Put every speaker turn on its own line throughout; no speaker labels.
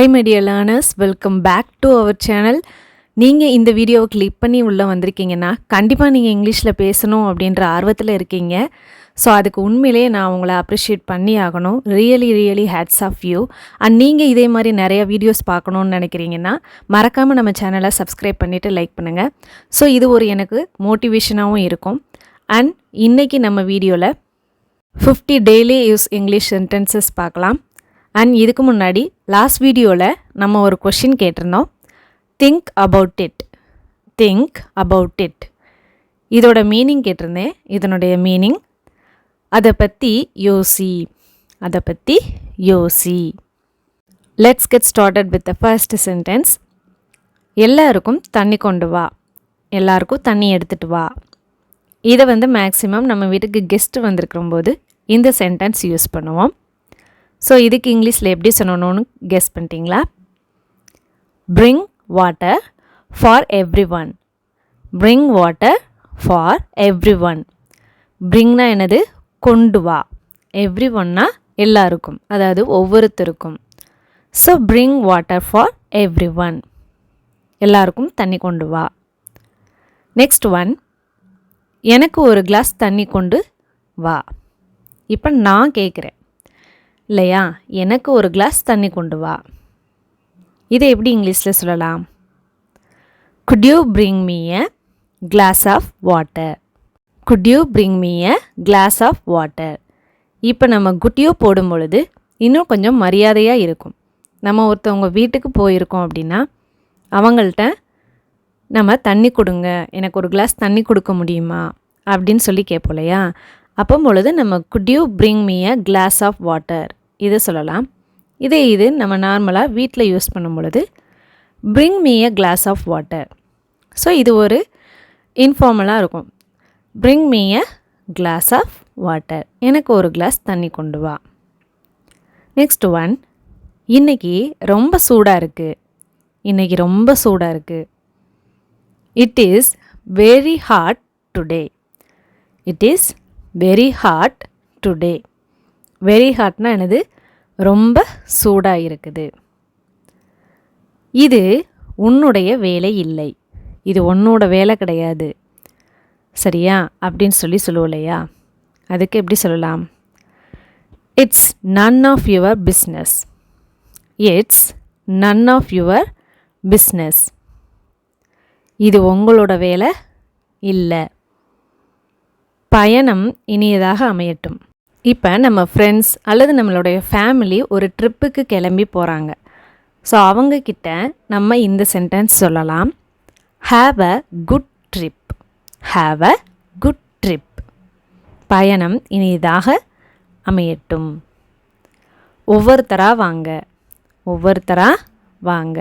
Hi my dear learners, welcome back to our channel. நீங்கள் இந்த வீடியோவை கிளிக் பண்ணி உள்ளே வந்திருக்கீங்கன்னா கண்டிப்பாக நீங்கள் இங்கிலீஷில் பேசணும் அப்படின்ற ஆர்வத்தில் இருக்கீங்க. ஸோ அதுக்கு உண்மையிலே நான் உங்களை அப்ரிஷியேட் பண்ணி ஆகணும். Really hats off you. And நீங்கள் இதே மாதிரி நிறைய வீடியோஸ் பார்க்கணுன்னு நினைக்கிறீங்கன்னா மறக்காமல் நம்ம சேனலை சப்ஸ்கிரைப் பண்ணிவிட்டு லைக் பண்ணுங்கள். ஸோ இது ஒரு எனக்கு மோட்டிவேஷனாகவும் இருக்கும். அண்ட் இன்றைக்கி நம்ம வீடியோவில் 50 டெய்லி யூஸ் இங்கிலீஷ் சென்டென்சஸ் பார்க்கலாம். அண்ட் இதுக்கு முன்னாடி லாஸ்ட் வீடியோவில் நம்ம ஒரு கொஷின் கேட்டிருந்தோம். திங்க் அபவுட் இட் இதோட மீனிங் கேட்டிருந்தேன். இதனுடைய மீனிங் அதை பற்றி யோசி. Let's get started with the first sentence. எல்லாருக்கும் தண்ணி கொண்டு வா, எல்லாருக்கும் தண்ணி எடுத்துகிட்டு வா. இதை மேக்ஸிமம் நம்ம வீட்டுக்கு கெஸ்ட்டு வந்திருக்கும்போது இந்த சென்டென்ஸ் யூஸ் பண்ணுவோம். ஸோ இதுக்கு இங்கிலீஷில் எப்படி சொல்லணும்னு கெஸ் பண்ணிட்டீங்களா? bring water for everyone. bringனா என்னது? கொண்டு வா. everyoneனா எல்லாருக்கும், அதாவது ஒவ்வொருத்தருக்கும். So bring water for everyone. எல்லாருக்கும் தண்ணி கொண்டு வா. நெக்ஸ்ட் ஒன், எனக்கு ஒரு கிளாஸ் தண்ணி கொண்டு வா. இப்போ நான் கேட்குறேன் இல்லையா, எனக்கு ஒரு கிளாஸ் தண்ணி கொண்டு வா. இதை எப்படி இங்கிலீஷில் சொல்லலாம்? could you bring me a glass of water? இப்போ நம்ம குட்டியோ போடும் பொழுது இன்னும் கொஞ்சம் மரியாதையாக இருக்கும். நம்ம ஒருத்தவங்க வீட்டுக்கு போயிருக்கோம் அப்படின்னா அவங்கள்ட்ட நம்ம தண்ணி கொடுங்க, எனக்கு ஒரு கிளாஸ் தண்ணி கொடுக்க முடியுமா அப்படின்னு சொல்லி கேட்போம் இல்லையா. அப்போ பொழுது நம்ம could you bring me a glass of water இதை சொல்லலாம். இது நம்ம நார்மலாக வீட்டில் யூஸ் பண்ணும் பொழுது bring me a glass of water. So இது ஒரு இன்ஃபார்மலாக இருக்கும். bring me a glass of water, எனக்கு ஒரு கிளாஸ் தண்ணி கொண்டு வா. நெக்ஸ்ட் ஒன், இன்றைக்கி ரொம்ப சூடாக இருக்குது. it is very hot today. Very ஹாட்னா என்னது? ரொம்ப சூடாக இருக்குது. இது உன்னுடைய வேலை இல்லை, இது உன்னோட வேலை கிடையாது, சரியா அப்படின்னு சொல்லுவோம் இல்லையா. அதுக்கு எப்படி சொல்லலாம்? It's none of your business. இது உங்களோட வேலை இல்லை. பயணம் இனியதாக அமையட்டும். இப்போ நம்ம ஃப்ரெண்ட்ஸ் அல்லது நம்மளுடைய ஃபேமிலி ஒரு ட்ரிப்புக்கு கிளம்பி போகிறாங்க. ஸோ அவங்கக்கிட்ட நம்ம இந்த சென்டென்ஸ் சொல்லலாம். Have a good trip. பயணம் இனியதாக அமையட்டும். ஒவ்வொருத்தராக வாங்க.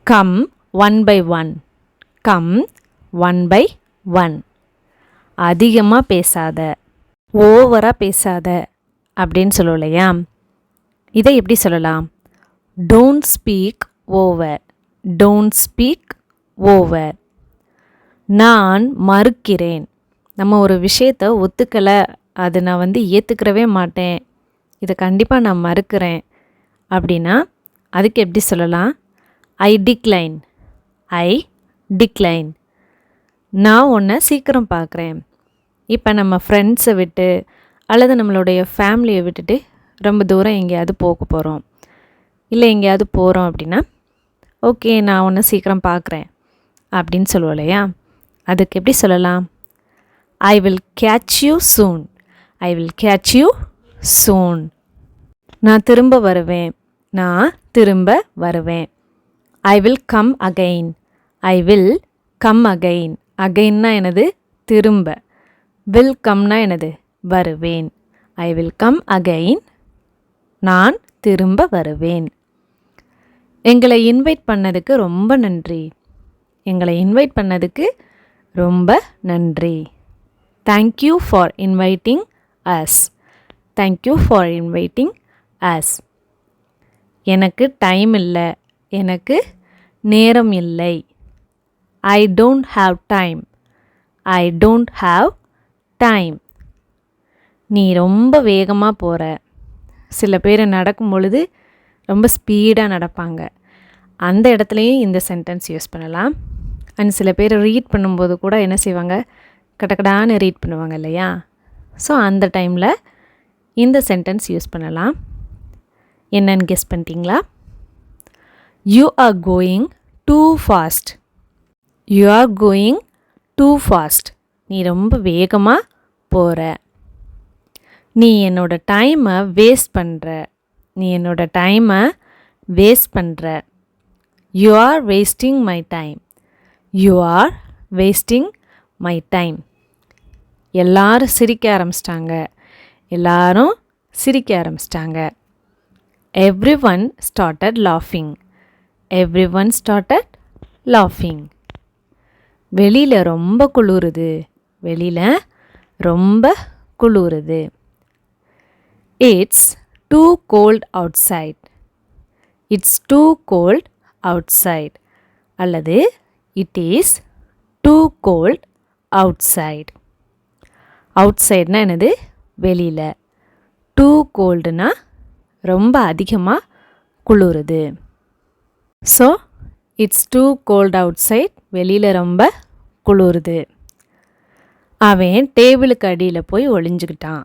Come one by one. அதிகமாக பேசாத, ஓவராக பேசாத அப்படின்னு சொல்லுவோம் இல்லையா. இதை எப்படி சொல்லலாம்? Don't speak over. நான் மறுக்கிறேன். நம்ம ஒரு விஷயத்தை ஒத்துக்கலை, அது நான் ஏற்றுக்கிறவே மாட்டேன், இதை கண்டிப்பாக நான் மறுக்கிறேன் அப்படின்னா அதுக்கு எப்படி சொல்லலாம்? ஐ டிக்ளைன். நான் உன்னை சீக்கிரம் பார்க்குறேன். இப்போ நம்ம ஃப்ரெண்ட்ஸை விட்டு அல்லது நம்மளுடைய ஃபேமிலியை விட்டுட்டு ரொம்ப தூரம் எங்கேயாவது போக போகிறோம், இல்லை எங்கேயாவது போகிறோம் அப்படின்னா ஓகே நான் உன்னை சீக்கிரம் பார்க்குறேன் அப்படின்னு சொல்லுவோம் இல்லையா. அதுக்கு எப்படி சொல்லலாம்? I will catch you soon. நான் திரும்ப வருவேன். I will come again. அகைன்னா என்னது? திரும்ப. வில் கம்னா என்னது? வருவேன். ஐ வில் கம் அகைன், நான் திரும்ப வருவேன். எங்களை இன்வைட் பண்ணதுக்கு ரொம்ப நன்றி. Thank you for inviting as. எனக்கு டைம் இல்லை, எனக்கு நேரம் இல்லை. I don't have time. நீ ரொம்ப வேகமாக போகிற. சில பேர் நடக்கும் பொழுது ரொம்ப ஸ்பீடாக நடப்பாங்க. அந்த இடத்துலையும் இந்த சென்டென்ஸ் யூஸ் பண்ணலாம். அண்ட் சில பேர் ரீட் பண்ணும்போது கூட என்ன செய்வாங்க, கடகடான்னு ரீட் பண்ணுவாங்க இல்லையா? ஸோ அந்த டைமில் இந்த சென்டென்ஸ் யூஸ் பண்ணலாம். என்னன்னு கெஸ் பண்ணிட்டீங்களா? You are going two fast. You are going two fast. நீ ரொம்ப வேகமாக போகிற. நீ என்னோட டைமை வேஸ்ட் பண்ணுற. நீ என்னோட டைமை வேஸ்ட் பண்ணுற. You are wasting my time. You are wasting my time. எல்லாரும் சிரிக்க ஆரம்பிச்சிட்டாங்க. எல்லாரும் சிரிக்க ஆரம்பிச்சிட்டாங்க. எவ்ரி ஒன் ஸ்டார்டட் லாஃபிங். எவ்ரி ஒன் ஸ்டார்டட் லாஃபிங். வெளியில் ரொம்ப குளிருது. வெளியில் ரொம்ப குளிருது. It's too cold outside. It's too cold outside. அல்லது it is too cold outside. அவுட் சைட்னா என்னது? வெளியில். டூ கோல்டுனா ரொம்ப அதிகமாக குளிருது. So it's too cold outside. வெளியில் ரொம்ப குளிருது. அவன் டேபிளுக்கு அடியில் போய் ஒளிஞ்சுக்கிட்டான்.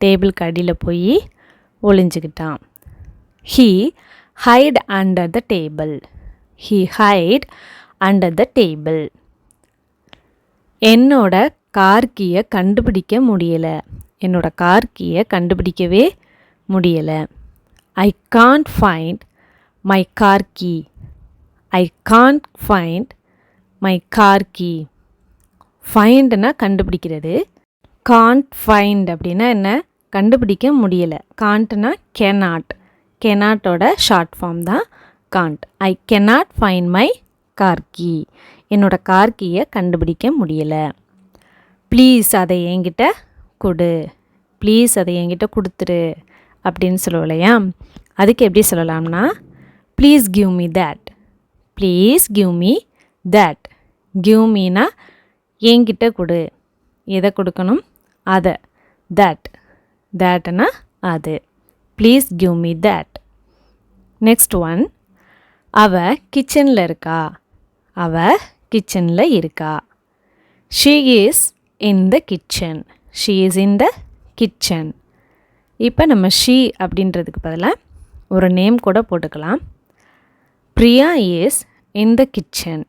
டேபிளுக்கு அடியில் போய் ஒளிஞ்சுக்கிட்டான். He hide under the table. He hide under the table. என்னோட கார் கீயை கண்டுபிடிக்க முடியலை. என்னோட கார் கீயை கண்டுபிடிக்கவே முடியலை. I can't find my car key. I can't find my car key. ஃபைண்டுனா கண்டுபிடிக்கிறது. காண்ட் ஃபைண்ட் அப்படின்னா என்ன? கண்டுபிடிக்க முடியலை. காண்ட்னா கெனாட். கெனாட்டோட ஷார்ட் ஃபார்ம் தான் can't. I cannot find my car key. என்னோட கார் கீயை கண்டுபிடிக்க முடியலை. ப்ளீஸ் அதை என்கிட்ட கொடு. ப்ளீஸ் அதை என்கிட்ட கொடுத்துரு அப்படின்னு சொல்லுவோம் இல்லையா? அதுக்கு எப்படி சொல்லலாம்னா, please give me that. Please give me that. Give Meena என்கிட்ட கொடு. எதை கொடுக்கணும்? அதை. தேட். தேட்னா அது. Please give me that. Next one, அவ கிச்சனில் இருக்கா. அவ கிச்சனில் இருக்கா. She is in the kitchen. She is in the kitchen. இப்போ நம்ம ஷீ அப்படின்றதுக்கு பதிலாக ஒரு நேம் கூட போட்டுக்கலாம். Priya is in the kitchen.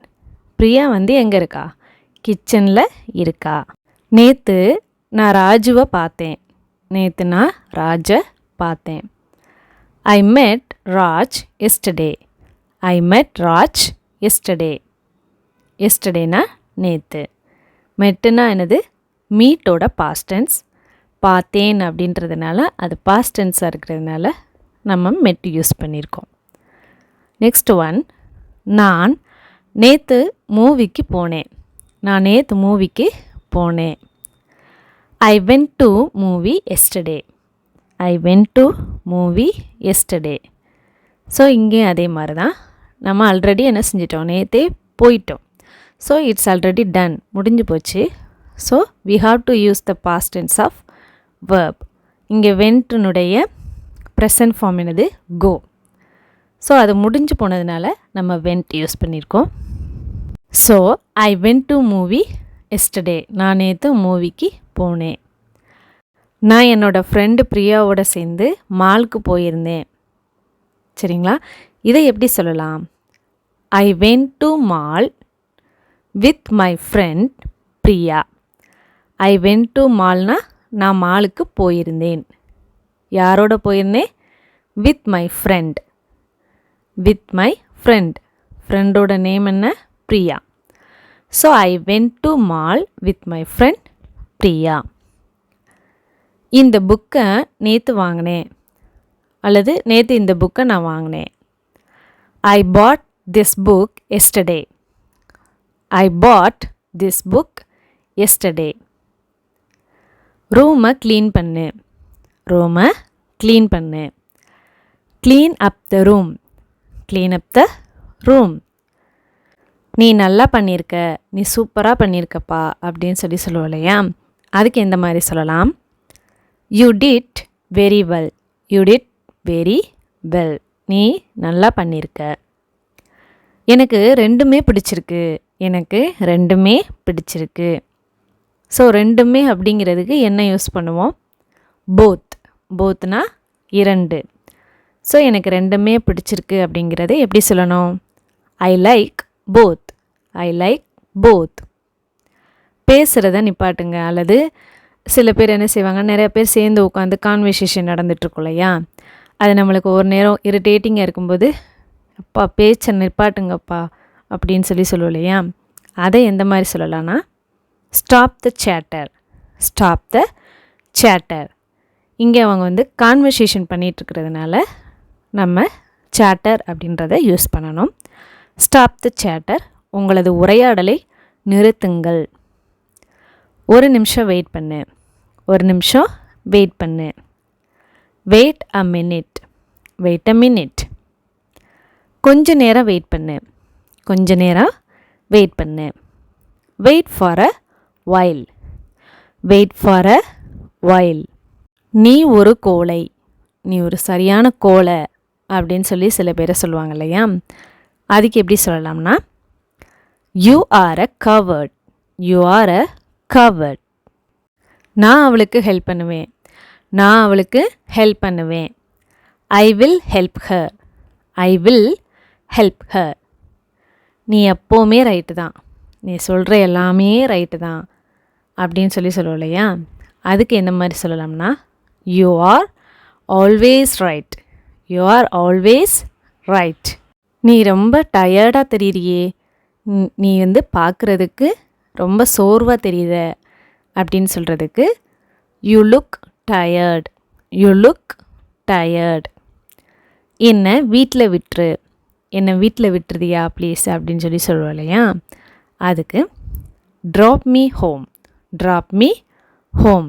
Priya வந்து எங்கே இருக்கா? கிச்சனில் இருக்கா. நேற்று நான் ராஜுவை பார்த்தேன். நேற்று நான் ராஜை பார்த்தேன். ஐ மெட் ராஜ் எஸ்டர்டே. ஐ மெட் ராஜ் எஸ்டர்டே. எஸ்டர்டேனா நேற்று. மெட்டுனா என்னது? மீட்டோட பாஸ்டென்ஸ். பார்த்தேன் அப்படின்றதுனால அது பாஸ்டென்ஸாக இருக்கிறதுனால நம்ம மெட் யூஸ் பண்ணியிருக்கோம். நெக்ஸ்ட் ஒன், நான் நேற்று மூவிக்கு போனேன். நான் நேற்று மூவிக்கு போனேன். ஐ went to movie yesterday. I went to movie yesterday. So இங்கேயும் அதே மாதிரி தான். நம்ம ஆல்ரெடி என்ன செஞ்சிட்டோம்? நேற்றே போயிட்டோம். So it's already done. முடிஞ்சு போச்சு. So we have to use the past tense of verb. இங்கே வென்ட்னுடைய ப்ரெசன்ட் ஃபார்ம் என்னது? கோ. ஸோ அது முடிஞ்சு போனதுனால நம்ம வென்ட் யூஸ் பண்ணியிருக்கோம். So I went to movie yesterday. நான் நேற்று மூவிக்கு போனேன். நான் என்னோடய ஃப்ரெண்டு பிரியாவோட சேர்ந்து மாலுக்கு போயிருந்தேன். சரிங்களா? இதை எப்படி சொல்லலாம்? I went to mall with my friend Priya. I went to மால்னா நான் மாலுக்கு போயிருந்தேன். யாரோட போயிருந்தேன்? With my friend. With my friend. ஃப்ரெண்டோட நேம் என்ன? Priya. So I went to mall with my friend Priya. இந்த புக்கை நேற்று வாங்கினேன். அல்லது நேற்று இந்த புக்கை நான் வாங்கினேன். I bought this book yesterday. I bought this book yesterday. ரூமை க்ளீன் பண்ணு. ரூமை க்ளீன் பண்ணு. Clean up the room. Clean up the room. நீ நல்லா பண்ணியிருக்க, நீ சூப்பராக பண்ணியிருக்கப்பா அப்படின்னு சொல்லுவோம் இல்லையா? அதுக்கு எந்த மாதிரி சொல்லலாம்? You did very well. You did very well. நீ நல்லா பண்ணியிருக்க. எனக்கு ரெண்டுமே பிடிச்சிருக்கு. எனக்கு ரெண்டுமே பிடிச்சிருக்கு. ஸோ ரெண்டுமே அப்படிங்கிறதுக்கு என்ன யூஸ் பண்ணுவோம்? போத். போத்னா இரண்டு. ஸோ எனக்கு ரெண்டுமே பிடிச்சிருக்கு அப்படிங்கிறது எப்படி சொல்லணும்? I like both. I like both. பேசுகிறத நிப்பாட்டுங்க. அல்லது சில பேர் என்ன செய்வாங்க, நிறைய பேர் சேர்ந்து உட்காந்து கான்வர்சேஷன் நடந்துகிட்ருக்கோம் இல்லையா, அது நம்மளுக்கு ஒரு நேரம் இரிட்டேட்டிங்காக இருக்கும்போது, அப்பா பேச்சை நிப்பாட்டுங்கப்பா அப்படின்னு சொல்லுவோம் இல்லையா, அதை எந்த மாதிரி சொல்லலாம்னா stop the chatter. Stop the சேட்டர். இங்கே அவங்க கான்வர்சேஷன் பண்ணிகிட்ருக்கிறதுனால நம்ம சேட்டர் அப்படின்றத யூஸ் பண்ணணும். ஸ்டாப் த சேட்டர். உங்களது உரையாடலை நிறுத்துங்கள். ஒரு நிமிஷம் வெயிட் பண்ணு. ஒரு நிமிஷம் வெயிட் பண்ணு. Wait a minute. Wait a minute. கொஞ்ச நேரம் வெயிட் பண்ணு. கொஞ்ச நேரம் வெயிட் பண்ணு. Wait for a while. Wait for a while. நீ ஒரு கோழை. நீ ஒரு சரியான கோழை அப்படின்னு சில பேரை சொல்லுவாங்க இல்லையா, அதுக்கு எப்படி சொல்லலாம்னா you are a coward. You are a coward. நான் அவளுக்கு ஹெல்ப் பண்ணுவேன். நான் அவளுக்கு ஹெல்ப் பண்ணுவேன். I will help her. I will help her. நீ எப்போவுமே ரைட்டு தான். நீ சொல்கிற எல்லாமே ரைட்டு தான் அப்படின்னு சொல்லுவோம் இல்லையா, அதுக்கு எந்த மாதிரி சொல்லலாம்னா you are always right. You are always right. நீ ரொம்ப டயர்டாக தெரியுறியே. நீ பார்க்குறதுக்கு ரொம்ப சோர்வாக தெரியுத அப்படின்னு சொல்கிறதுக்கு you look tired. You look tired. என்னை வீட்டில் விட்டுரு. என்னை வீட்டில் விட்டுருதியா ப்ளீஸ் அப்படின்னு சொல்லுவோம் இல்லையா, அதுக்கு drop me home. Drop me home.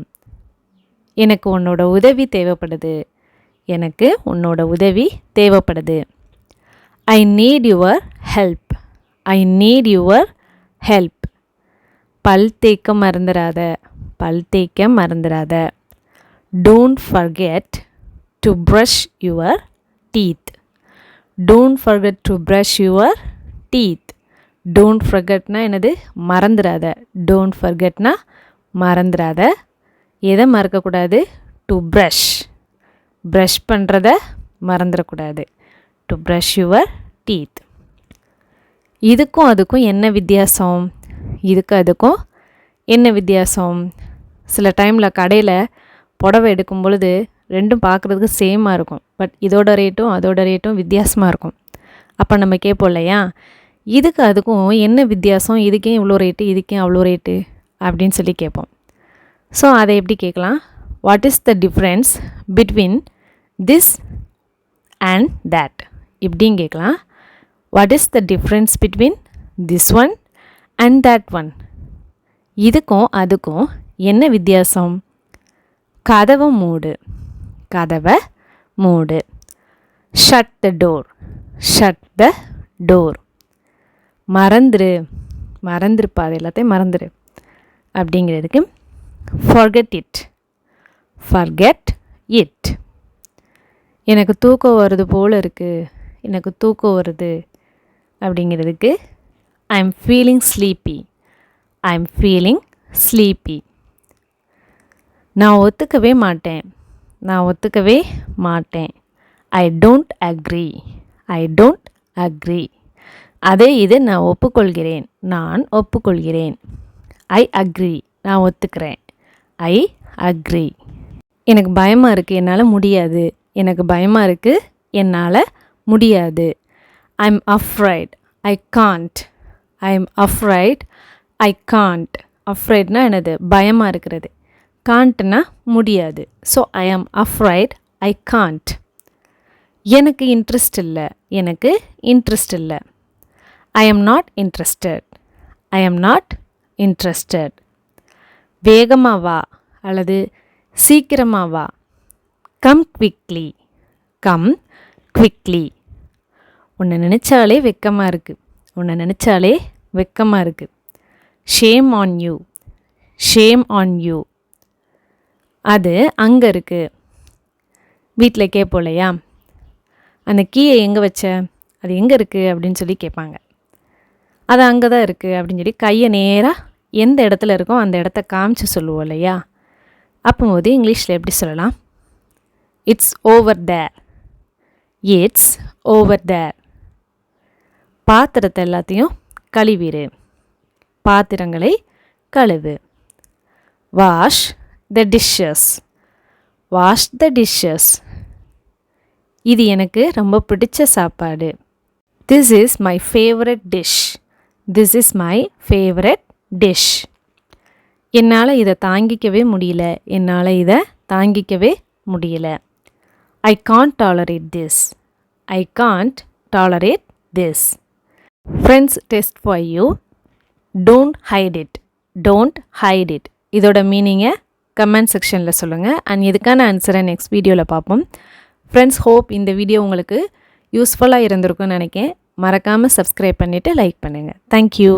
எனக்கு உன்னோட உதவி தேவைப்படுது. எனக்கு உன்னோட உதவி தேவைப்படுது. I need your help. I need your help. பல் தேய்க்க மறந்துடாத. பல் தேய்க்க மறந்துடாத. Don't forget to brush your teeth. Don't forget to brush your teeth. Don't ஃபர்கெட்னா என்னது? மறந்துடாத. டோன்ட் ஃபர்கெட்னா மறந்துடாத. எதை மறக்கக்கூடாது? To brush. ப்ரஷ் பண்ணுறத மறந்துடக்கூடாது. To brush your teeth. இதுக்கும் அதுக்கும் என்ன வித்தியாசம்? இதுக்கு அதுக்கும் என்ன வித்தியாசம்? சில டைமில் கடையில் புடவை எடுக்கும் பொழுது ரெண்டும் பார்க்குறதுக்கு சேமாக இருக்கும். பட் இதோட ரேட்டும் அதோட ரேட்டும் வித்தியாசமாக இருக்கும். அப்போ நம்ம கேட்போம் இல்லையா, இதுக்கு அதுக்கும் என்ன வித்தியாசம்? இதுக்கே இவ்வளோ ரேட்டு, இதுக்கே அவ்வளோ ரேட்டு அப்படின்னு கேட்போம். ஸோ அதை எப்படி கேட்கலாம்? What is the difference between this and that இப்படின்னு கேட்கலாம். What is the difference between this one and that one. இதுக்கும் அதுக்கும் என்ன வித்தியாசம்? கதவை மூடு. கதவை மூடு. Shut the door. Shut the door. மறந்துரு. மறந்துருப்பா, அது எல்லாத்தையும் மறந்துரு அப்படிங்கிறதுக்கு forget it. forget it. எனக்கு தூக்கம் வருது போல் இருக்குது. எனக்கு தூக்கம் வருது அப்படிங்கிறதுக்கு I am feeling sleepy. I am feeling sleepy. நான் ஒத்துக்கவே மாட்டேன். நான் ஒத்துக்கவே மாட்டேன். I don't agree. I don't agree. அதே இது நான் ஒப்புக்கொள்கிறேன். நான் ஒப்புக்கொள்கிறேன். I agree. நான் ஒத்துக்கிறேன். I agree. எனக்கு பயமாக இருக்குது, என்னால் முடியாது. எனக்கு பயமாக இருக்குது, என்னால் முடியாது. I am afraid. I can't. I am afraid. I can't. அஃப்ரைட்னா என்னது? பயமாக இருக்கிறது. காண்ட்னா முடியாது. So I am afraid. I can't. எனக்கு இன்ட்ரெஸ்ட் இல்லை. எனக்கு இன்ட்ரெஸ்ட் இல்லை. I am not interested. I am not interested. வேகமாக வா அல்லது சீக்கிரமாக வா. Come quickly. Come quickly. உன்னை நினச்சாலே வெக்கமாக இருக்குது. உன்னை நினச்சாலே வெக்கமாக இருக்குது. Shame on you. Shame on you. அது அங்கே இருக்குது. வீட்டில் கேட்போம் இல்லையா, அந்த கீயை எங்கே வச்ச, அது எங்கே இருக்குது அப்படின்னு சொல்லி கேட்பாங்க. அது அங்கே தான் இருக்குது அப்படின்னு சொல்லி கையை நேராக எந்த இடத்துல இருக்கோ அந்த இடத்த காமிச்சு சொல்லுவோம் இல்லையா. அப்போது இங்கிலீஷில் எப்படி சொல்லலாம்? It's over there. It's over there. பாத்திரத்தை எல்லாத்தையும் கழுவிடு. பாத்திரங்களை கழுவு. Wash the dishes. Wash the dishes. இது எனக்கு ரொம்ப பிடிச்ச சாப்பாடு. This is my favourite dish. This is my favourite dish. என்னால் இதை தாங்கிக்கவே முடியல. என்னால் இதை தாங்கிக்கவே முடியல. I can't tolerate this. I can't tolerate this. Friends, test for you. Don't hide it. Don't hide it. இதோட மீனிங்கை கமெண்ட் செக்ஷனில் சொல்லுங்கள். அண்ட் இதுக்கான ஆன்சரை நெக்ஸ்ட் வீடியோவில் பார்ப்போம். ஃப்ரெண்ட்ஸ், ஹோப் இந்த வீடியோ உங்களுக்கு யூஸ்ஃபுல்லாக இருந்திருக்கும்னு நினைக்கிறேன். மறக்காமல் சப்ஸ்கிரைப் பண்ணிவிட்டு லைக் பண்ணுங்கள். தேங்க்யூ.